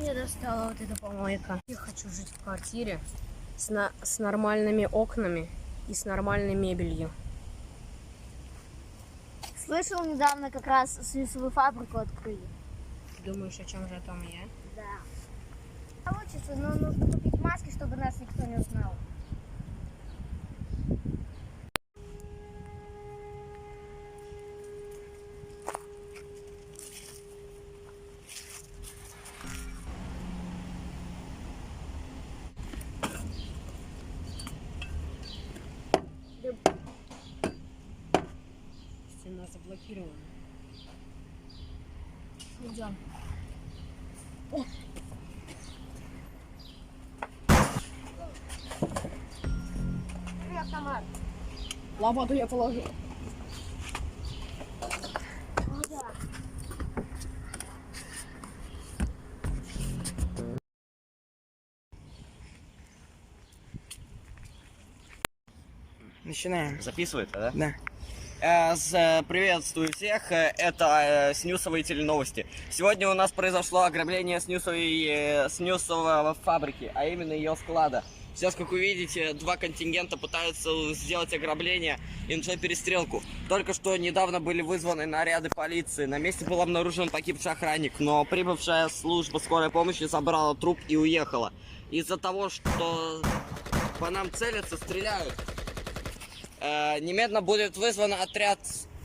меня достала вот эта помойка. Я хочу жить в квартире с нормальными окнами и с нормальной мебелью. Слышал, недавно как раз снюсовую фабрику открыли. Ты думаешь, о чем же там я? Да. Получится, но нужно купить маски, чтобы нас никто не узнал. Стена заблокирована. Идем. Привет, Тамар. Лопату я положу. Куда? Начинаем. Записывается, да? Да. Приветствую всех, это снюсовые теленовости. Сегодня у нас произошло ограбление снюсовой фабрики, а именно ее склада. Сейчас, как вы видите, два контингента пытаются сделать ограбление и начать перестрелку. Только что недавно были вызваны наряды полиции. На месте был обнаружен погибший охранник, но прибывшая служба скорой помощи забрала труп и уехала. Из-за того, что по нам целятся, стреляют, немедленно будет вызван отряд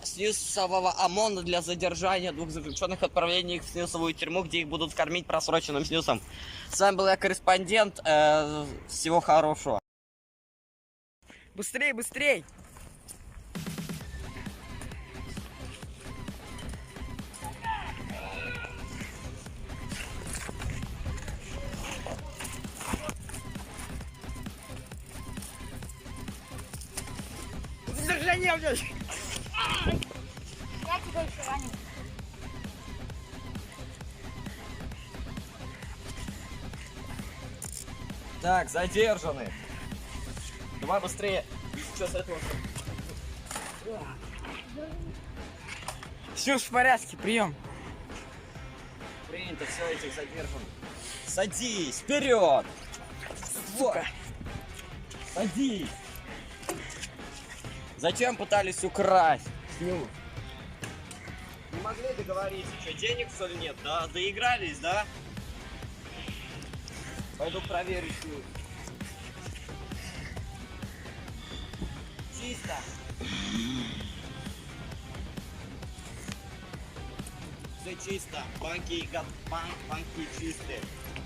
снюсового ОМОНа для задержания двух заключенных, отправления их в снюсовую тюрьму, где их будут кормить просроченным снюсом. С вами был я, корреспондент. Всего хорошего. Быстрей, быстрей! Задержание, блядь! Я тебя еще ранил. Так, задержаны. Давай быстрее. Что с этого? Все в порядке, прием. Принято, все, этих задержан. Садись, вперед! Сука. Садись! Зачем пытались украсть? Снюс. Не могли договориться, что денег что ли нет? Да, доигрались, да? Пойду проверю снюс. Чисто. Все чисто. Банки чистые.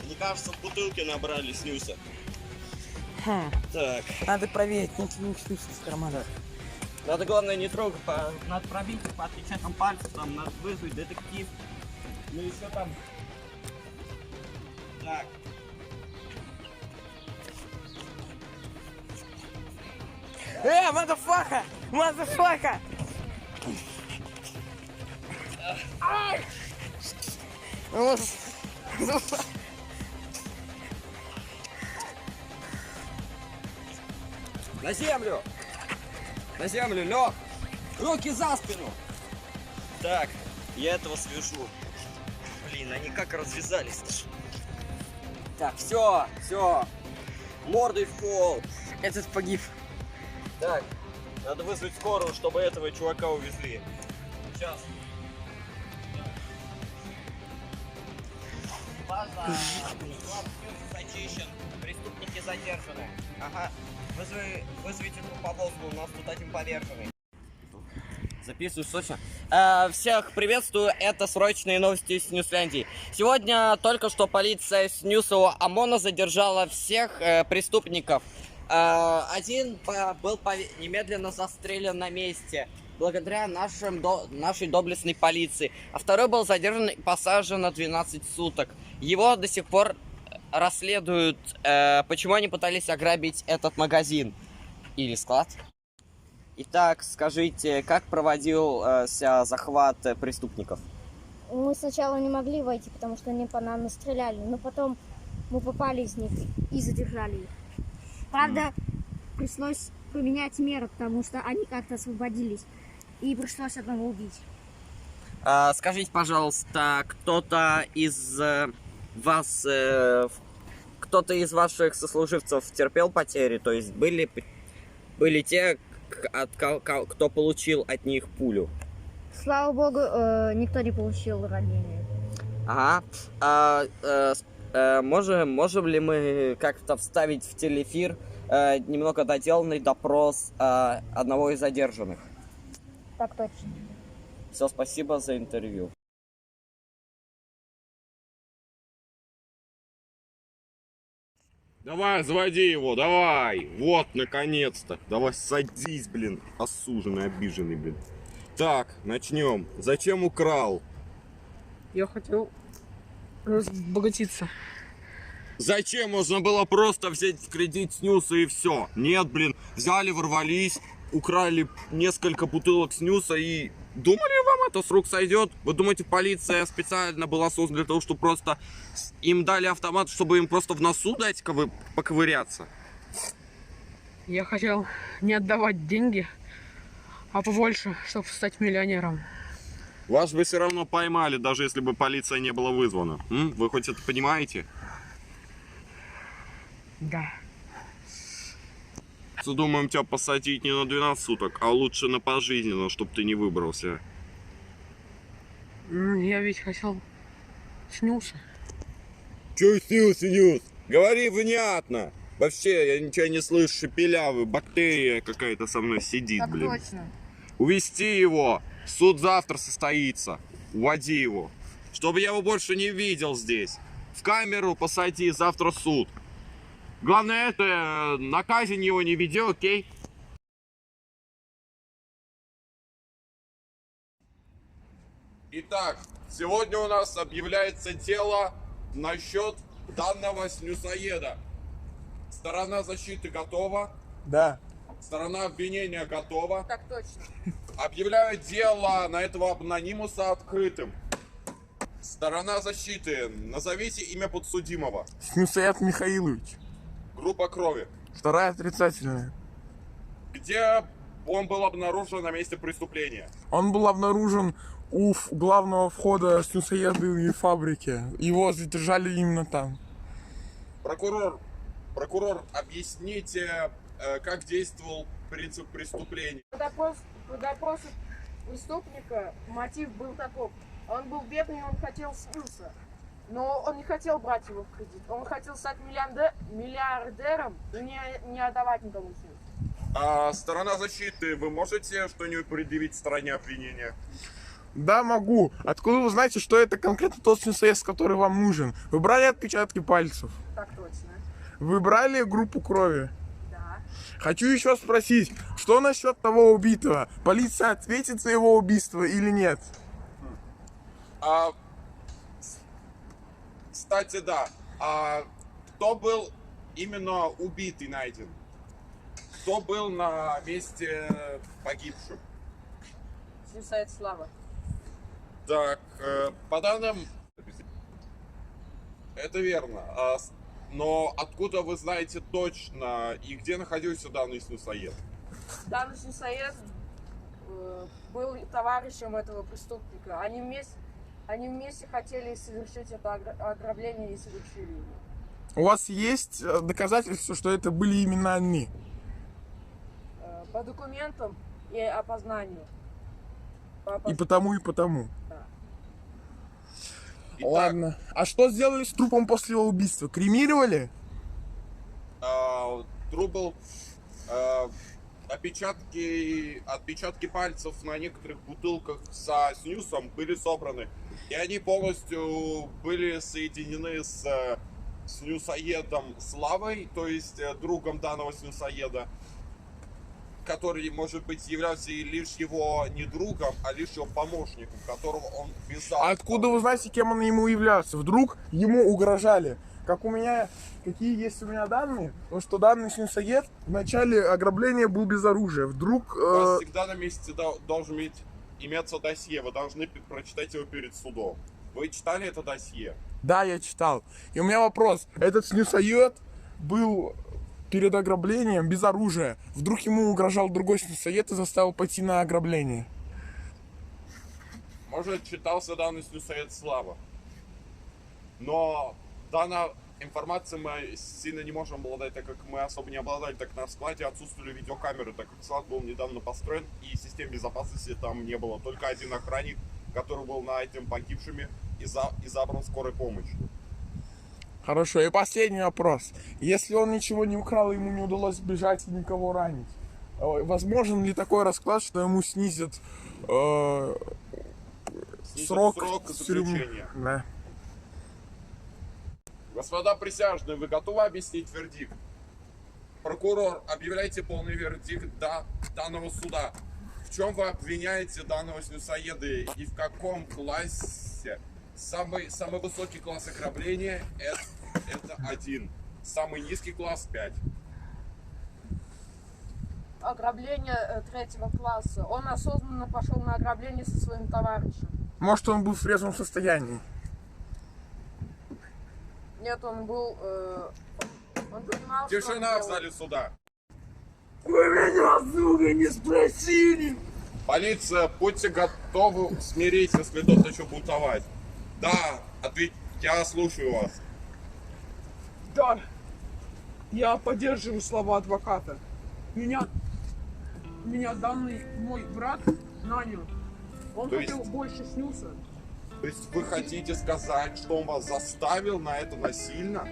Мне кажется, в бутылке набрали снюса. Так. Надо проверить, нет ли у них снюса в карманах. Надо, главное, не трогать, надо пробить по отпечаткам пальцев, там надо вызвать детектив. Ну еще там. Так. Мазафака! Мазафака! На землю! На землю, лег! Руки за спину! Так, я этого свяжу. Блин, они как развязались. Так, все. Мордой в пол. Этот погиб. Так, надо вызвать скорую, чтобы этого чувака увезли. Сейчас. База. Зачищен. Преступники задержаны. Ага. Вызовите труповозку, у нас тут один поверженный. Записываю срочно. Всех приветствую, это срочные новости из Снюсляндии. Сегодня только что полиция Снюсового ОМОНа задержала всех преступников. Один был немедленно застрелен на месте, благодаря нашей доблестной полиции. А второй был задержан и посажен на 12 суток. Его до сих пор расследуют, почему они пытались ограбить этот магазин или склад. Итак, скажите, как проводился захват преступников? Мы сначала не могли войти, потому что они по нам настреляли, но потом мы попали из них и задержали их. Правда, пришлось поменять меры, потому что они как-то освободились, и пришлось одного убить. Скажите, пожалуйста, кто-то из вас кто-то из ваших сослуживцев терпел потери? То есть были те, кто получил от них пулю? Слава богу, никто не получил ранения. Ага. Можем ли мы как-то вставить в телеэфир немного доделанный допрос одного из задержанных? Так точно. Все, спасибо за интервью. Давай, заводи его, давай! Вот, наконец-то! Давай садись, блин, осуженный, обиженный, блин. Так, начнем. Зачем украл? Я хотел разбогатиться. Зачем? Можно было просто взять в кредит снюса и все. Нет, блин, взяли, ворвались, украли несколько бутылок снюса и... Думали, вам это с рук сойдет? Вы думаете, полиция специально была создана для того, чтобы просто им дали автомат, чтобы им просто в носу дать поковыряться? Я хотел не отдавать деньги, а побольше, чтобы стать миллионером. Вас бы все равно поймали, даже если бы полиция не была вызвана. Вы хоть это понимаете? Да. Думаем тебя посадить не на 12 суток, а лучше на пожизненно, чтобы ты не выбрался. Я ведь хотел снюса. Чё снюс? Говори внятно. Вообще, я ничего не слышу, шепелявый, бактерия какая-то со мной сидит, Так блин. точно. Увести его. Суд завтра состоится. Уводи его. Чтобы я его больше не видел здесь. В камеру посади, завтра суд. Главное это, на казнь его не веди, окей? Итак, сегодня у нас объявляется дело насчет данного снюсоеда. Сторона защиты готова? Да. Сторона обвинения готова? Так точно. Объявляю дело на этого анонимуса открытым. Сторона защиты, назовите имя подсудимого. Снюсоед Михаилович. Группа крови. Вторая отрицательная. Где он был обнаружен на месте преступления? Он был обнаружен у главного входа снюсоедной фабрики. Его задержали именно там. Прокурор, объясните, как действовал принцип преступления. По допросу преступника мотив был таков. Он был бедный, он хотел снюса. Но он не хотел брать его в кредит. Он хотел стать миллиардером и не отдавать никому снюс. А сторона защиты, вы можете что-нибудь предъявить стороне обвинения? Да, могу. Откуда вы знаете, что это конкретно тот снюсоед, который вам нужен? Вы брали отпечатки пальцев? Так точно. Вы брали группу крови? Да. Хочу еще спросить, что насчет того убитого? Полиция ответит за его убийство или нет? Кстати, да. А кто был именно убитый найден? Кто был на месте погибших? Снюсоед Слава. Так, по данным... Это верно. Но откуда вы знаете точно и где находился данный снюсоед? Данный снюсоед был товарищем этого преступника. Они вместе хотели совершить это ограбление и совершили его. У вас есть доказательства, что это были именно они? По документам и опознанию. И потому, и потому. Да. Итак, Ладно. А что сделали с трупом после его убийства? Кремировали? труп был... Отпечатки пальцев на некоторых бутылках со снюсом были собраны. И они полностью были соединены с снюсоедом Славой, то есть другом данного снюсоеда, который, может быть, являлся и лишь его не другом, а лишь его помощником, которого он вязал. А откуда вы знаете, кем он ему являлся? Вдруг ему угрожали? Какие есть у меня данные, что данный снюсоед в начале ограбления был без оружия. Вдруг... У вас всегда на месте должен иметься досье, вы должны прочитать его перед судом. Вы читали это досье? Да, я читал. И у меня вопрос. Этот снюсоед был перед ограблением без оружия. Вдруг ему угрожал другой снюсоед и заставил пойти на ограбление. Может, читался данный снюсоед Слава? Но данная информация мы сильно не можем обладать, так как мы особо не обладали, так как на складе отсутствовали видеокамеры, так как склад был недавно построен и систем безопасности там не было. Только один охранник, который был найден погибшими и забран скорой помощью. Хорошо, и последний вопрос. Если он ничего не украл, ему не удалось сбежать и никого ранить, возможен ли такой расклад, что ему снизят срок тюрьмы? заключения. Да. Господа присяжные, вы готовы объяснить вердикт? Прокурор, объявляйте полный вердикт данного суда. В чем вы обвиняете данного снюсоеда и в каком классе? Самый высокий класс ограбления это 1. Самый низкий класс 5. Ограбление 3-го класса. Он осознанно пошел на ограбление со своим товарищем. Может, он был в трезвом состоянии? Нет, он был... он понимал, Тишина в что он зале суда. Вы меня, сука, не спросили! Полиция, будьте готовы смирить, если кто-то еще бунтовать. Да, я слушаю вас. Да, я поддерживаю слова адвоката. Меня данный мой брат нанял. Он То хотел есть- больше снюса. То есть вы хотите сказать, что он вас заставил на это насильно?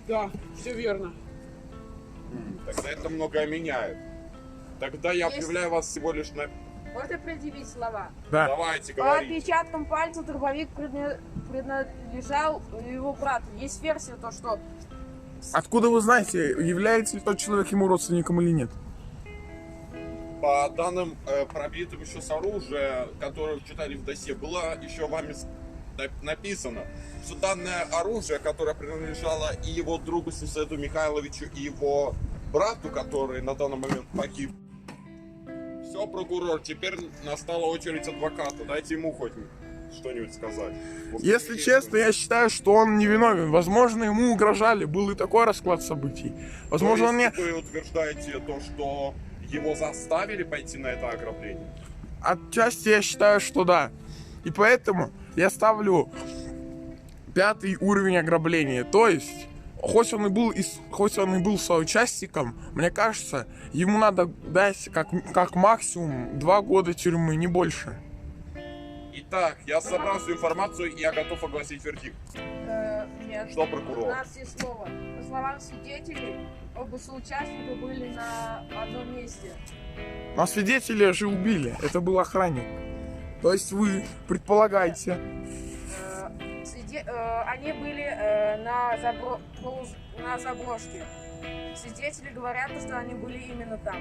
Да, все верно. Тогда это многое меняет. Тогда я Есть- объявляю вас всего лишь на... Можно предъявить слова? Да. Давайте, По говорите. отпечаткам пальца дробовик принадлежал его брату. Есть версия, то что Откуда вы знаете, является ли тот человек ему родственником или нет? По данным пробитым еще с оружия, которое читали в досье, было еще вами написано, что данное оружие, которое принадлежало и его другу Снюсоеду Михайловичу, и его брату, который на данный момент погиб. Все, прокурор, теперь настала очередь адвоката. Дайте ему хоть что-нибудь сказать. Если честно, я считаю, что он невиновен. Возможно, ему угрожали. Был и такой расклад событий. Возможно, он не... Вы утверждаете то, что его заставили пойти на это ограбление? Отчасти я считаю, что да. И поэтому я ставлю 5-й уровень ограбления. То есть, хоть он и был соучастником, мне кажется, ему надо дать как максимум 2 года тюрьмы, не больше. Итак, я собрал всю информацию и я готов огласить вердикт. нет. Что, У прокурор? нас есть слово. По словам свидетелей, оба соучастника были на одном месте. Но свидетеля же убили. Это был охранник. То есть вы предполагаете. Они были на заброшке. Свидетели говорят, что они были именно там.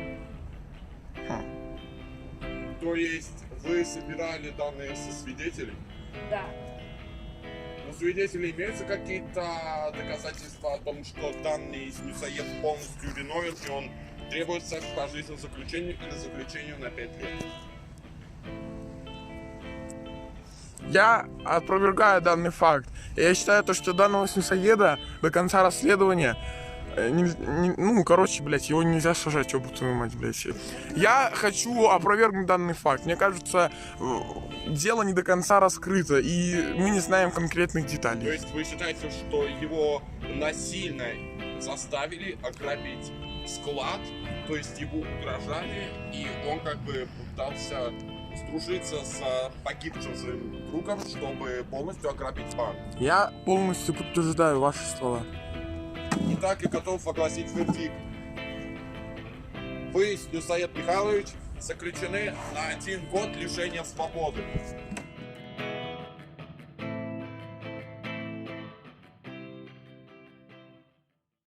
То есть вы собирали данные со свидетелей? Да. У свидетелей имеются какие-то доказательства о том, что данный снюсоед полностью виновен, и он требуется к пожизненному заключению или заключению на 5 лет? Я опровергаю данный факт. Я считаю, то, что данного снюсоеда до конца расследования его нельзя сажать, ёбу твою мать, блядь. Я хочу опровергнуть данный факт. Мне кажется, дело не до конца раскрыто, и мы не знаем конкретных То деталей. есть вы считаете, что его насильно заставили ограбить склад, то есть ему угрожали, и он как бы пытался сдружиться с погибшим своим другом, чтобы полностью ограбить банк? Я полностью подтверждаю ваши слова. Итак, я готов огласить вердикт. Вы, Снюсоед Михайлович, заключены на 1 год лишения свободы.